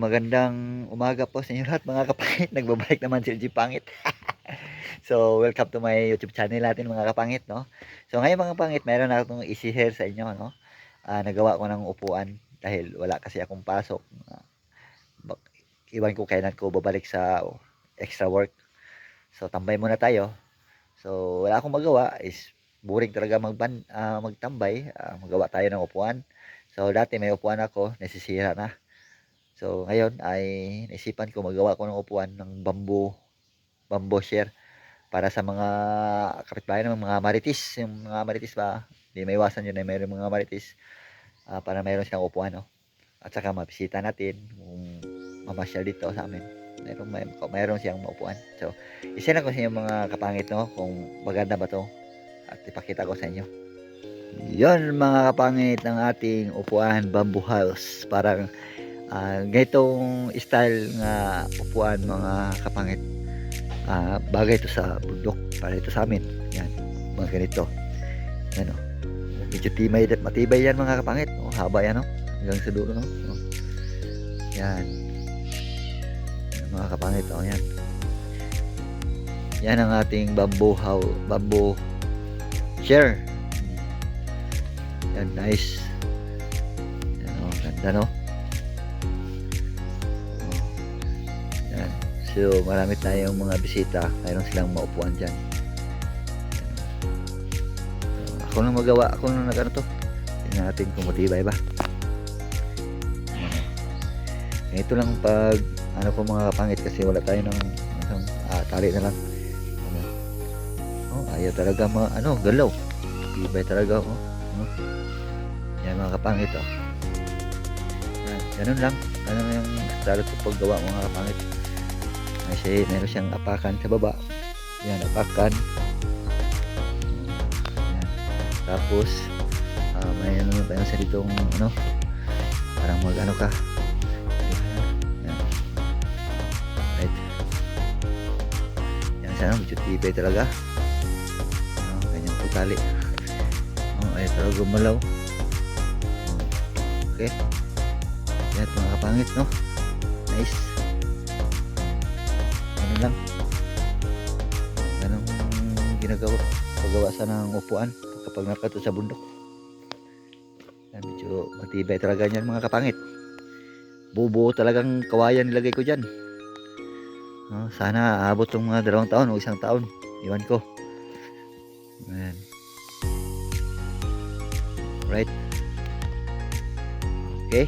magandang umaga po sa inyo lahat mga kapangit. Nagbabalik naman si LG Pangit. So, welcome to my YouTube channel natin mga kapangit, no? So, ngayon mga kapangit, meron na akong i-share sa inyo, no? Nagawa ko ng upuan dahil wala kasi akong pasok. Bak- Iwan ko kailan ko babalik sa extra work. So, tambay muna tayo. So, wala akong magawa is boring talaga magtambay. Magawa tayo ng upuan. So, dati may upuan ako, nasisira na. So, ngayon ay naisipan ko magawa ko ng upuan ng bamboo share para sa mga kapitbahay ng mga maritis. Yung mga maritis ba, hindi maiwasan yun na mayroong mga maritis para mayroon silang upuan, no? At saka mabisita natin kung mamasyal dito sa amin. Mayroon siyang upuan. So, isa lang ko sa inyo mga kapangit, no? Kung maganda ba to at ipakita ko sa inyo. Yon mga kapangit ng ating upuan bamboo house. Parang ganitong style nga upuan mga kapangit, bagay ito sa bundok para ito sa amin. Yan, mga ganito. Yan o, medyo matibay yan mga kapangit, haba yan, hanggang sa dulo, yan. Yan, mga kapangit, yan. Yan ang ating bamboo chair. Yan, nice. Yan, ganda, no? So, marami tayong mga bisita. Mayroon silang maupuan dyan. So, ako nang magawa. Ako nang nag-ano to. Tingnan natin kung matibay ba. Ito lang pag ano po mga kapangit kasi wala tayo ng tali na lang. Ayaw talaga galaw. Tibay talaga. Yan mga kapangit. Yan, ganun lang. Ganun yung style ko paggawa mga kapangit. Kasi meron siyang apakan sa baba. Yan, apakan. Yan. Tapos mayroon sa ditong parang mag-ano ka. Yan. Right. Yan sana, medyo tibay talaga. Ganyan po tali. Ay talaga gumalaw. Okay. Yan mga kapangit, no? Nice. Lang ganong paggawa sa ng upuan kapag nakato sa bundok. Medyo matibay talaga yan mga kapangit. Bubuo talagang kawayan nilagay ko dyan. Sana aabot ng mga 2 taon o 1 taon, iwan ko. Ayan. Right, okay.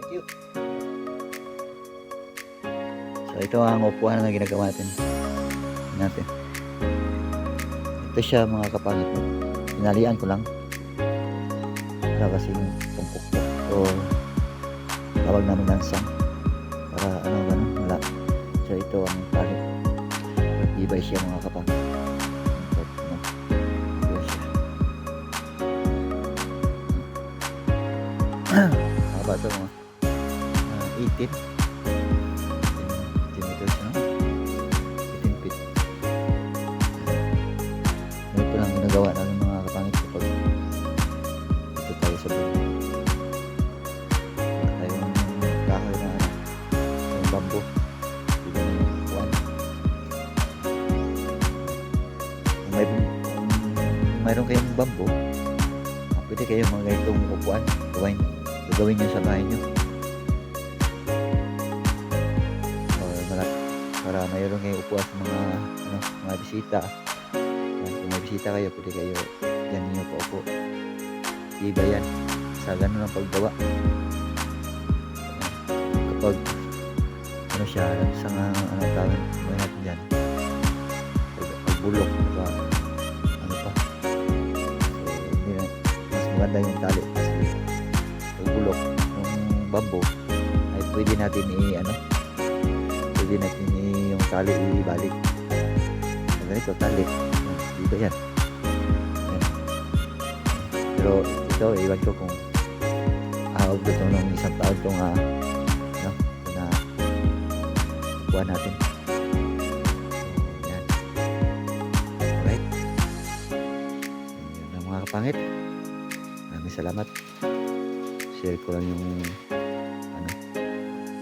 Thank you. So ito ang upuan na ginagawa natin. Ito siya mga kapangit. Pinalian ko lang para kasing tumpok o tawag namin lansang. para ano ganun, wala. So ito ang palit. Matibay siya mga kapangit. No? Matibay siya. Haba ito mga 18 centimeters, no? 18 feet. Ito lang ginagawa namin mga kapangit kapag dito tayo sa bundok. Tayo ng kahoy na ano, yung bamboo. Dito na yung kuwan. Kung mayroon kayong bamboo, pwede kayo mga itong upuan. Gagawin nyo sa bahay nyo. Para mayroon kayong upuan sa mga bisita. Yan, kung may bisita kayo, pwede kayo yan ninyo paupo. Iba yan sa ganun ang paggawa. Kapag ano siya, sa ano tawag natin dyan, pagbulok pa, ano pa, so hindi na, mas maganda yung tali kasi pagbulok ng bamboo ay pwede natin yung tali ibalik. So, ganito tali, iba yan. Pero ito, iwan ko kung aabot ito ng isang taon itong na kuha natin. So, yan. Alright. Yun ang mga kapangit. Maraming salamat. Share ko lang yung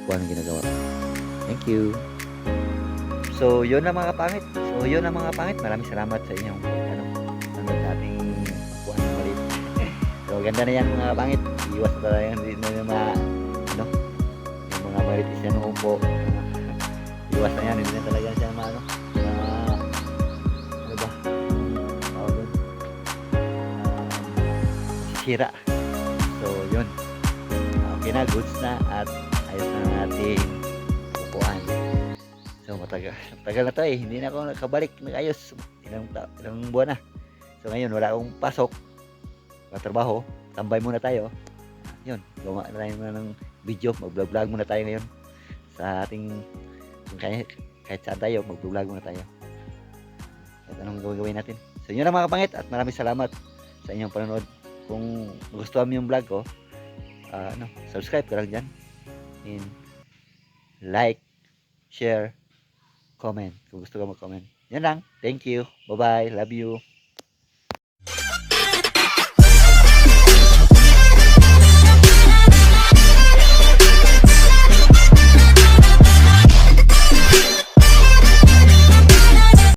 kuha na ginagawa. Thank you. So, yun ang mga kapangit. Maraming salamat sa inyong sa ating kuha ng malit. So, ganda na yan mga kapangit. Iwas na talaga yung mga yung mga maritis yan ng upo. Iwas na yan. Hindi na talaga siya sisira. So, yun. Okay na. Goods na. At ayos na natin upuan. So matagal na to hindi na ako nakabalik ng ayos, ilang buwan na. So ngayon wala akong pasok, trabaho, tambay muna tayo. Yun, gawa na tayo ng video, mag-vlog muna tayo ngayon sa ating kahit saan tayo, mag-vlog muna tayo at anong gawin natin. So yun ang mga kapangit at maraming salamat sa inyong panonood. Kung gusto mo yung vlog ko, subscribe ka lang dyan and like, share, comment kung gusto ka mag-comment. Yan lang. Thank you. Bye-bye. Love you.